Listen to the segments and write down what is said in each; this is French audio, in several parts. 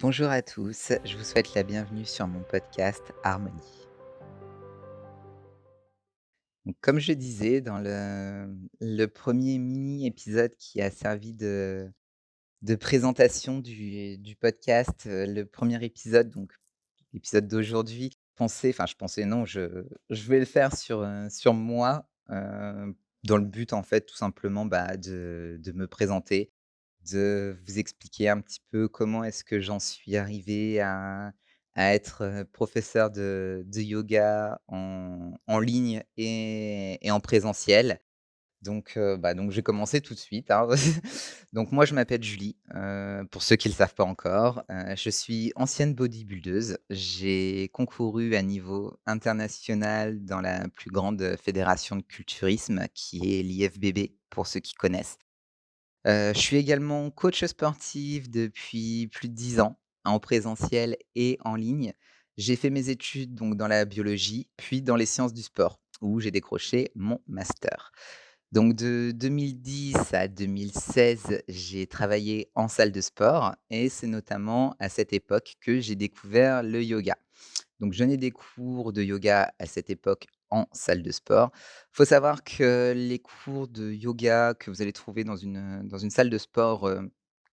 Bonjour à tous, je vous souhaite la bienvenue sur mon podcast Harmonie. Donc, comme je disais dans le premier mini épisode qui a servi de présentation du podcast, le premier épisode, donc l'épisode d'aujourd'hui, je pensais non, je vais le faire sur moi, dans le but en fait tout simplement, de me présenter, de vous expliquer un petit peu comment est-ce que j'en suis arrivé à être, professeur de yoga en ligne et en présentiel. Donc je vais commencer tout de suite, hein. Donc moi je m'appelle Julie, pour ceux qui ne le savent pas encore. Je suis ancienne bodybuildeuse. J'ai concouru à niveau international dans la plus grande fédération de culturisme qui est l'IFBB, pour ceux qui connaissent. Je suis également coach sportif depuis plus de 10 ans, en présentiel et en ligne. J'ai fait mes études donc dans la biologie, puis dans les sciences du sport, où j'ai décroché mon master. Donc de 2010 à 2016, j'ai travaillé en salle de sport et c'est notamment à cette époque que j'ai découvert le yoga. Donc je donnais des cours de yoga à cette époque en salle de sport. Faut savoir que les cours de yoga que vous allez trouver dans une salle de sport,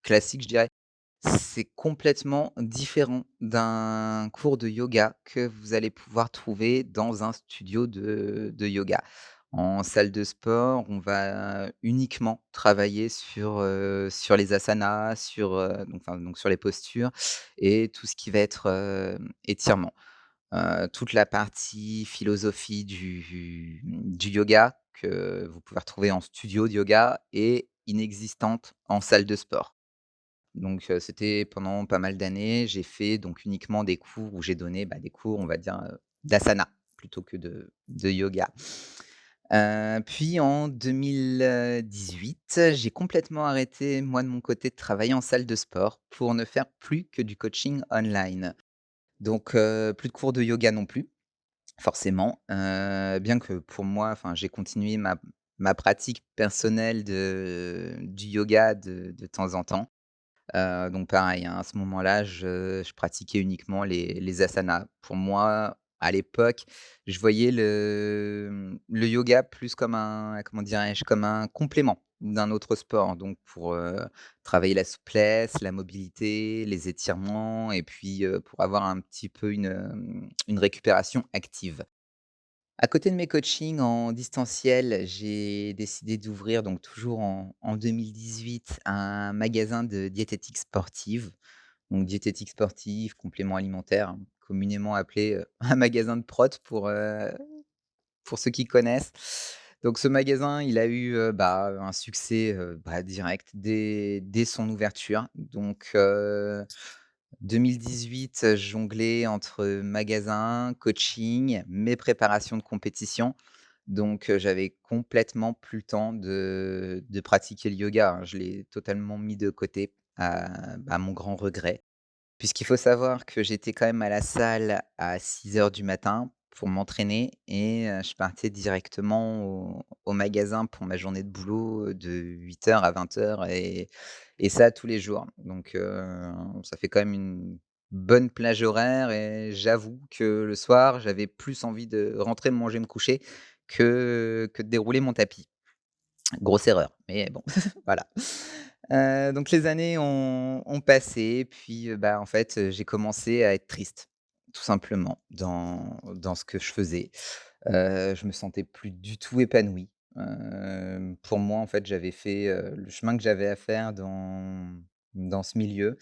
classique, je dirais, c'est complètement différent d'un cours de yoga que vous allez pouvoir trouver dans un studio de yoga. En salle de sport, on va uniquement travailler sur les asanas, donc sur les postures et tout ce qui va être, étirement. Toute la partie philosophie du yoga que vous pouvez retrouver en studio de yoga est inexistante en salle de sport. C'était pendant pas mal d'années, j'ai fait donc uniquement des cours où j'ai donné, des cours, on va dire, d'asana plutôt que de yoga. Puis en 2018, j'ai complètement arrêté, moi de mon côté, de travailler en salle de sport pour ne faire plus que du coaching online. Plus de cours de yoga non plus, forcément, bien que pour moi, j'ai continué ma pratique personnelle du yoga de temps en temps. Donc pareil, hein, à ce moment-là, je pratiquais uniquement les asanas. Pour moi, à l'époque, je voyais le yoga plus comme un comment dirais-je? Comme un complément d'un autre sport. Donc pour, travailler la souplesse, la mobilité, les étirements et puis, pour avoir un petit peu une récupération active. À côté de mes coachings en distanciel, j'ai décidé d'ouvrir, donc toujours en 2018, un magasin de diététique sportive. Donc diététique sportive, complément alimentaire, hein, communément appelé, un magasin de prot pour ceux qui connaissent. Donc ce magasin, il a eu, un succès, direct dès son ouverture. 2018, je jonglais entre magasin, coaching, mes préparations de compétition. J'avais complètement plus le temps de pratiquer le yoga, hein. Je l'ai totalement mis de côté à mon grand regret. Puisqu'il faut savoir que j'étais quand même à la salle à 6 heures du matin pour m'entraîner et je partais directement au magasin pour ma journée de boulot, de 8 heures à 20 heures et ça tous les jours. Ça fait quand même une bonne plage horaire et j'avoue que le soir, j'avais plus envie de rentrer, me manger, me coucher que de dérouler mon tapis. Grosse erreur, mais bon, voilà. Donc les années ont passé, puis, en fait, j'ai commencé à être triste, tout simplement, dans ce que je faisais. Je me sentais plus du tout épanoui. Pour moi, en fait, j'avais fait, le chemin que j'avais à faire dans ce milieu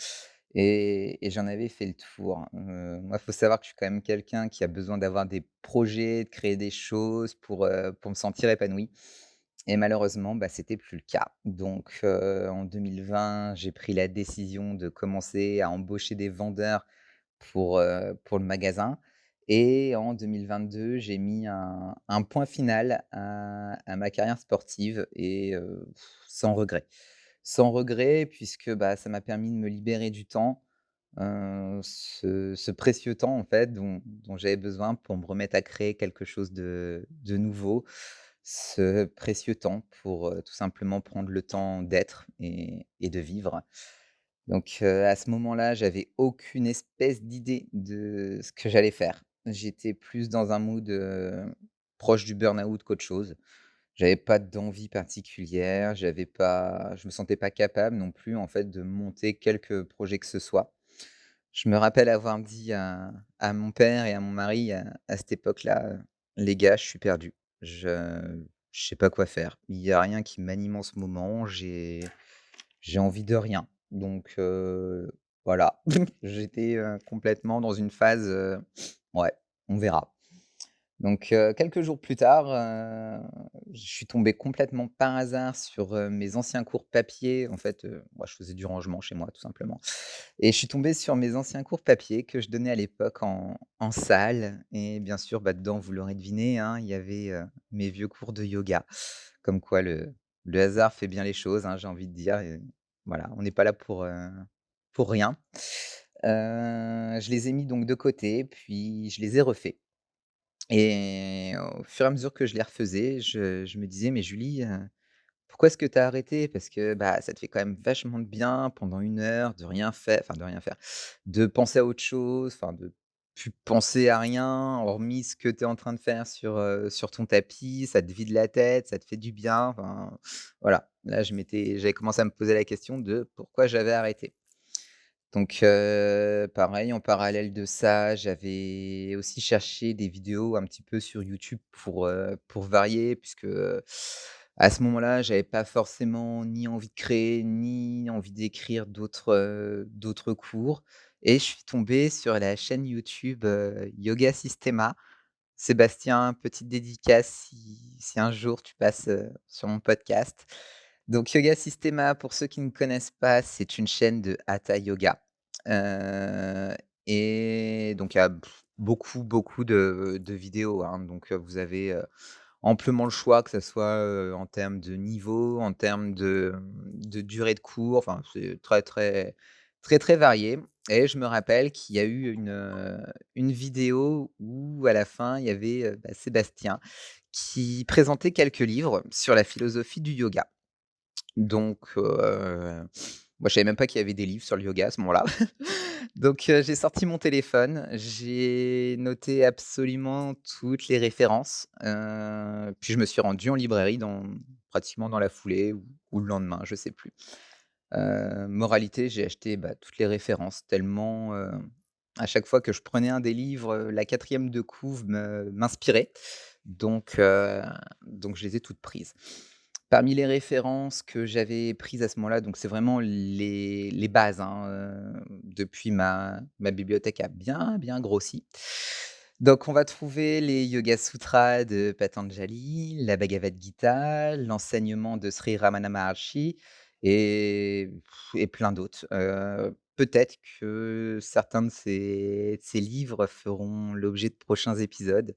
et j'en avais fait le tour. Moi, il faut savoir que je suis quand même quelqu'un qui a besoin d'avoir des projets, de créer des choses pour me sentir épanoui. Et malheureusement, c'était plus le cas. En 2020, j'ai pris la décision de commencer à embaucher des vendeurs pour le magasin et en 2022, j'ai mis un point final à ma carrière sportive et sans regret. Sans regret puisque, ça m'a permis de me libérer du temps, ce précieux temps en fait dont j'avais besoin pour me remettre à créer quelque chose de nouveau. Ce précieux temps pour, tout simplement prendre le temps d'être et de vivre. Donc à ce moment-là, j'avais aucune espèce d'idée de ce que j'allais faire. J'étais plus dans un mood, proche du burn-out qu'autre chose. J'avais pas d'envie particulière, je me sentais pas capable non plus, en fait, de monter quelque projet que ce soit. Je me rappelle avoir dit à mon père et à mon mari à cette époque-là: «Les gars, je suis perdu. Je sais pas quoi faire. Il y a rien qui m'anime en ce moment. J'ai envie de rien». Donc voilà. J'étais, complètement dans une phase, ouais, on verra. Donc quelques jours plus tard, je suis tombé complètement par hasard sur, mes anciens cours papier. En fait, moi je faisais du rangement chez moi tout simplement et je suis tombé sur mes anciens cours papier que je donnais à l'époque en salle et bien sûr, bah, dedans, vous l'aurez deviné, hein, il y avait, mes vieux cours de yoga. Comme quoi le hasard fait bien les choses, hein, j'ai envie de dire et voilà, on n'est pas là pour rien. Je les ai mis donc de côté, puis je les ai refaits. Et au fur et à mesure que je les refaisais, je me disais: «Mais Julie, pourquoi est-ce que tu as arrêté?» Parce que, bah, ça te fait quand même vachement de bien pendant 1 heure de rien faire enfin de rien faire, de penser à autre chose, enfin de plus penser à rien hormis ce que tu es en train de faire sur ton tapis, ça te vide la tête, ça te fait du bien, enfin voilà. Là, j'avais commencé à me poser la question de pourquoi j'avais arrêté. Donc pareil, en parallèle de ça, j'avais aussi cherché des vidéos un petit peu sur YouTube pour varier puisque, à ce moment-là, j'avais pas forcément ni envie de créer, ni envie d'écrire d'autres cours et je suis tombé sur la chaîne YouTube, Yoga Systema. Sébastien, petite dédicace si un jour tu passes, sur mon podcast. Donc Yoga Systema, pour ceux qui ne connaissent pas, c'est une chaîne de hatha yoga, heu et donc il y a beaucoup de vidéos, hein. Donc vous avez, amplement le choix, que ça soit, en termes de niveau, en termes de durée de cours, enfin c'est très varié et je me rappelle qu'il y a eu une vidéo où à la fin il y avait, bah, Sébastien qui présentait quelques livres sur la philosophie du yoga. Donc moi je savais même pas qu'il y avait des livres sur le yoga à ce moment-là. Donc j'ai sorti mon téléphone, j'ai noté absolument toutes les références, puis je me suis rendu en librairie pratiquement dans la foulée ou le lendemain, je sais plus. Moralité, j'ai acheté, bah, toutes les références tellement, à chaque fois que je prenais un des livres, la quatrième de couve m'inspirait. Donc donc je les ai toutes prises. Parmi les références que j'avais prises à ce moment-là, donc c'est vraiment les bases, hein, depuis ma bibliothèque a bien grossi. Donc on va trouver les Yoga Sutras de Patanjali, la Bhagavad Gita, l'enseignement de Sri Ramana Maharshi et plein d'autres. Peut-être que certains de ces livres feront l'objet de prochains épisodes.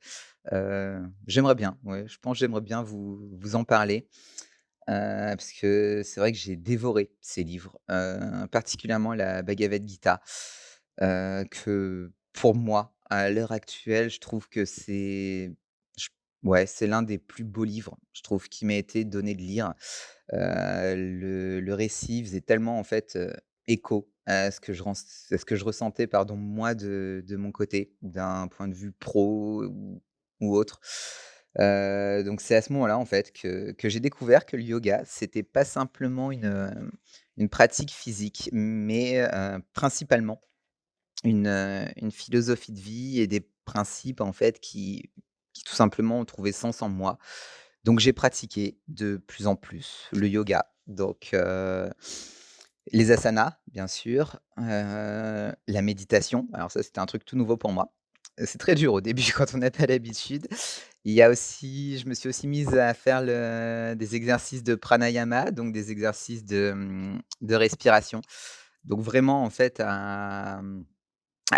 J'aimerais bien, ouais, je pense que j'aimerais bien vous en parler. Parce que c'est vrai que j'ai dévoré ces livres, particulièrement la Bhagavad Gita, que pour moi, à l'heure actuelle, je trouve que j ouais, c'est l'un des plus beaux livres, je trouve, qui m'a été donné de lire. Le récit faisait tellement en fait, écho à ce que je ressentais pardon, moi de mon côté, d'un point de vue pro ou autre. Donc c'est à ce moment-là en fait que j'ai découvert que le yoga, c'était pas simplement une pratique physique, mais principalement une philosophie de vie et des principes en fait qui tout simplement ont trouvé sens en moi. Donc j'ai pratiqué de plus en plus le yoga, donc les asanas, bien sûr, la méditation. Alors ça, c'était un truc tout nouveau pour moi. C'est très dur au début quand on n'a pas l'habitude. Il y a aussi Je me suis aussi mise à faire des exercices de pranayama, donc des exercices de respiration. Donc vraiment en fait à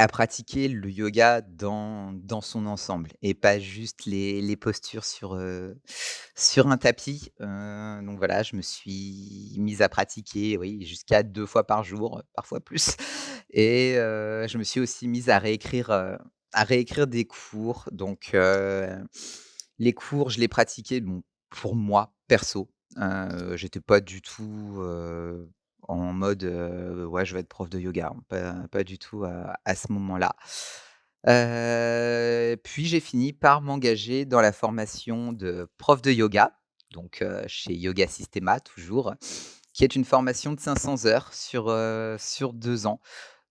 pratiquer le yoga dans son ensemble et pas juste les postures sur un tapis. Donc voilà, je me suis mise à pratiquer, oui, jusqu'à 2 fois par jour, parfois plus et je me suis aussi mise à réécrire des cours. Donc les cours, je les pratiquais, bon, pour moi, perso. J'étais pas du tout, en mode, ouais, je vais être prof de yoga, hein, pas du tout à ce moment-là. Puis j'ai fini par m'engager dans la formation de prof de yoga, donc chez Yoga Systema toujours, qui est une formation de 500 heures sur 2 ans.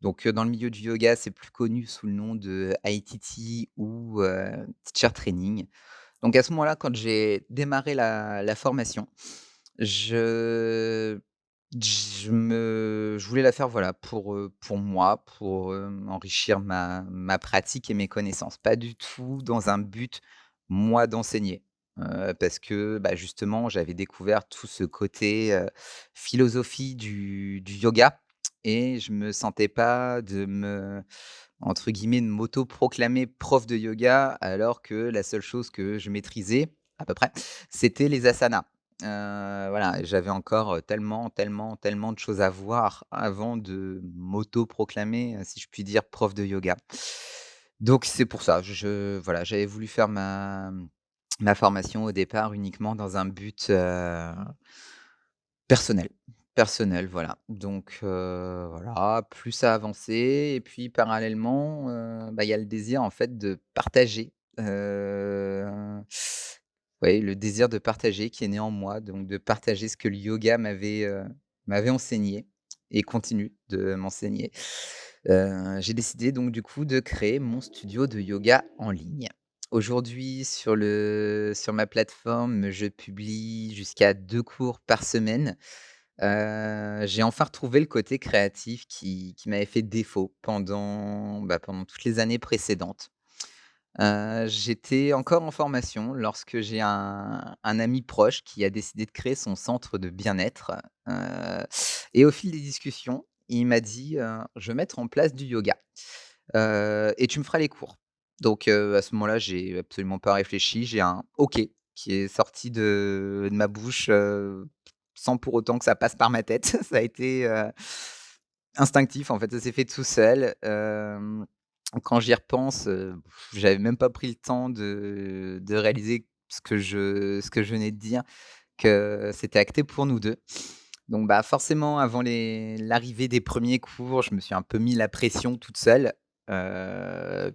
Donc dans le milieu du yoga, c'est plus connu sous le nom de ITT ou Teacher Training. Donc à ce moment-là, quand j'ai démarré la formation, je je voulais la faire, voilà, pour moi, pour, enrichir ma pratique et mes connaissances. Pas du tout dans un but, moi, d'enseigner. Parce que, bah, justement, j'avais découvert tout ce côté, philosophie du yoga et je me sentais pas de me entre guillemets, de m'auto-proclamer prof de yoga alors que la seule chose que je maîtrisais, à peu près, c'était les asanas. Voilà, j'avais encore, tellement, tellement, tellement de choses à voir avant de m'auto-proclamer, si je puis dire, prof de yoga. Donc c'est pour ça, voilà, j'avais voulu faire ma formation au départ uniquement dans un but, personnel. Personnel, voilà. Donc voilà, plus ça avançait et puis parallèlement, bah, il y a le désir en fait de partager, ouais, le désir de partager qui est né en moi, donc de partager ce que le yoga m'avait enseigné et continue de m'enseigner. J'ai décidé donc du coup de créer mon studio de yoga en ligne. Aujourd'hui sur ma plateforme, je publie jusqu'à 2 cours par semaine. J'ai enfin retrouvé le côté créatif qui m'avait fait défaut pendant toutes les années précédentes. J'étais encore en formation lorsque j'ai un ami proche qui a décidé de créer son centre de bien-être, heu et au fil des discussions, il m'a dit, «Je vais mettre en place du yoga, et tu me feras les cours». Donc à ce moment-là, j'ai absolument pas réfléchi, j'ai un «OK» qui est sorti de ma bouche, sans pour autant que ça passe par ma tête. Ça a été, instinctif en fait, ça s'est fait tout seul. Quand j'y repense, j'avais même pas pris le temps de réaliser ce que je venais de dire, que c'était acté pour nous 2. Donc bah, forcément avant l'arrivée des premiers cours, je me suis un peu mis la pression toute seule,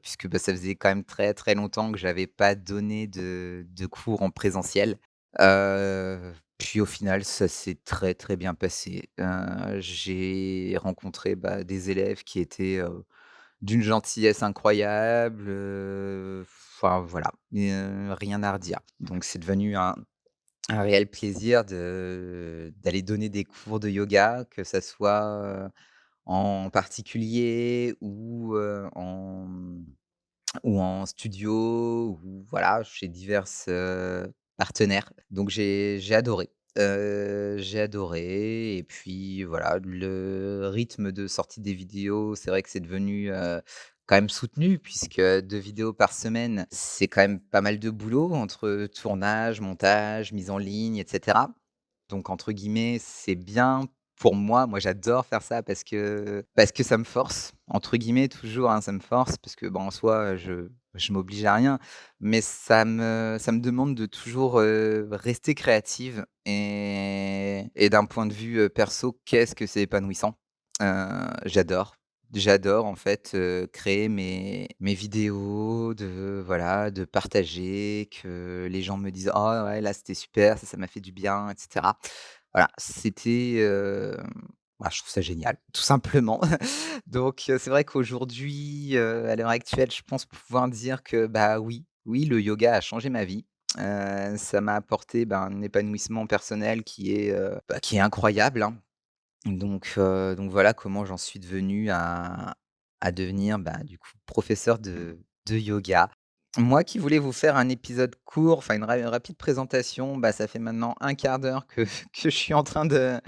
puisque, bah, ça faisait quand même très, très longtemps que j'avais pas donné de cours en présentiel. Puis au final, ça s'est très, très bien passé. J'ai rencontré, bah, des élèves qui étaient, d'une gentillesse incroyable, enfin voilà, rien à redire. Donc c'est devenu un réel plaisir d'aller donner des cours de yoga, que ça soit, en particulier ou en studio ou voilà, chez diverses, partenaires. Donc j'ai adoré. J'ai adoré et puis voilà, le rythme de sortie des vidéos, c'est vrai que c'est devenu, quand même soutenu puisque 2 vidéos par semaine, c'est quand même pas mal de boulot entre tournage, montage, mise en ligne et cetera. Donc entre guillemets, c'est bien pour moi. Moi, j'adore faire ça parce que ça me «force» entre guillemets toujours, hein, ça me force parce que, bon, en soi, je m'oblige à rien, mais ça me demande de toujours, rester créative et d'un point de vue, perso, qu'est-ce que c'est épanouissant. J'adore. J'adore en fait, créer mes vidéos, de partager, que les gens me disent: «Oh ouais, là, c'était super, ça m'a fait du bien» et cetera. Voilà, c'était, bah, je trouve ça génial, tout simplement. Donc c'est vrai qu'aujourd'hui, à l'heure actuelle, je pense pouvoir dire que, bah, oui, oui, le yoga a changé ma vie. Ça m'a apporté, ben, un épanouissement personnel qui est incroyable, hein. Donc voilà comment j'en suis devenu à devenir, bah, du coup, professeur de yoga. Moi qui voulais vous faire un épisode court, enfin une rapide présentation, bah, ça fait maintenant un quart d'heure que que je suis en train de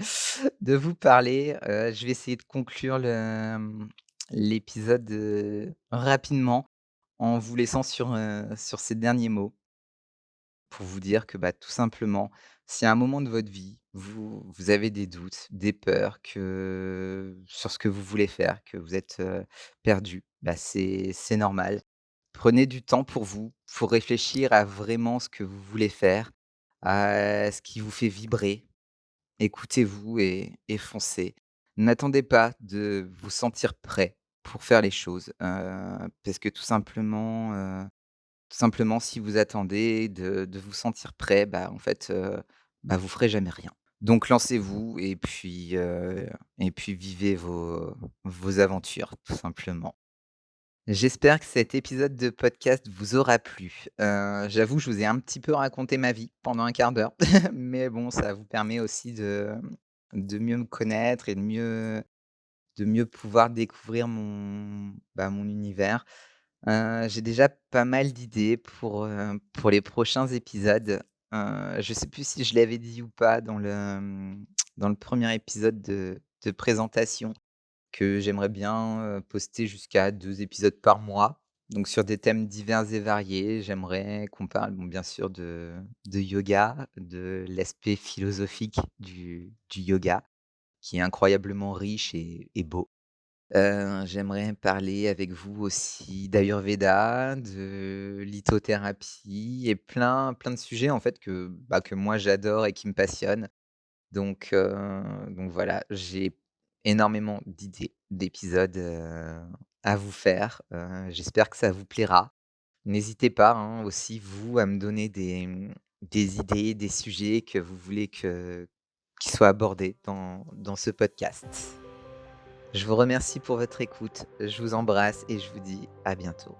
vous parler. Je vais essayer de conclure l'épisode, rapidement en vous laissant sur ces derniers mots. Pour vous dire que, bah, tout simplement, si à un moment de votre vie, vous avez des doutes, des peurs sur ce que vous voulez faire, que vous êtes, perdu, bah, c'est normal. Prenez du temps pour vous, pour réfléchir à vraiment ce que vous voulez faire, à ce qui vous fait vibrer. Écoutez-vous et foncez. N'attendez pas de vous sentir prêt pour faire les choses, parce que tout simplement si vous attendez de vous sentir prêt, bah, en fait, vous ferez jamais rien. Donc lancez-vous et puis vivez vos aventures, tout simplement. J'espère que cet épisode de podcast vous aura plu. J'avoue, je vous ai un petit peu raconté ma vie pendant un quart d'heure, mais bon, ça vous permet aussi de mieux me connaître et de mieux pouvoir découvrir mon univers. J'ai déjà pas mal d'idées pour les prochains épisodes. Je sais plus si je l'avais dit ou pas dans le premier épisode de présentation que j'aimerais bien, poster jusqu'à 2 épisodes par mois, donc sur des thèmes divers et variés. J'aimerais qu'on parle, bon, bien sûr de yoga, de l'aspect philosophique du yoga, qui est incroyablement riche et beau. J'aimerais parler avec vous aussi d'ayurveda, de lithothérapie et plein de sujets en fait que moi j'adore et qui me passionnent. Donc voilà, j'ai énormément d'idées, d'épisodes, à vous faire. J'espère que ça vous plaira. N'hésitez pas, hein, aussi vous à me donner des idées, des sujets que vous voulez que qui soient abordés dans ce podcast. Je vous remercie pour votre écoute, je vous embrasse et je vous dis à bientôt.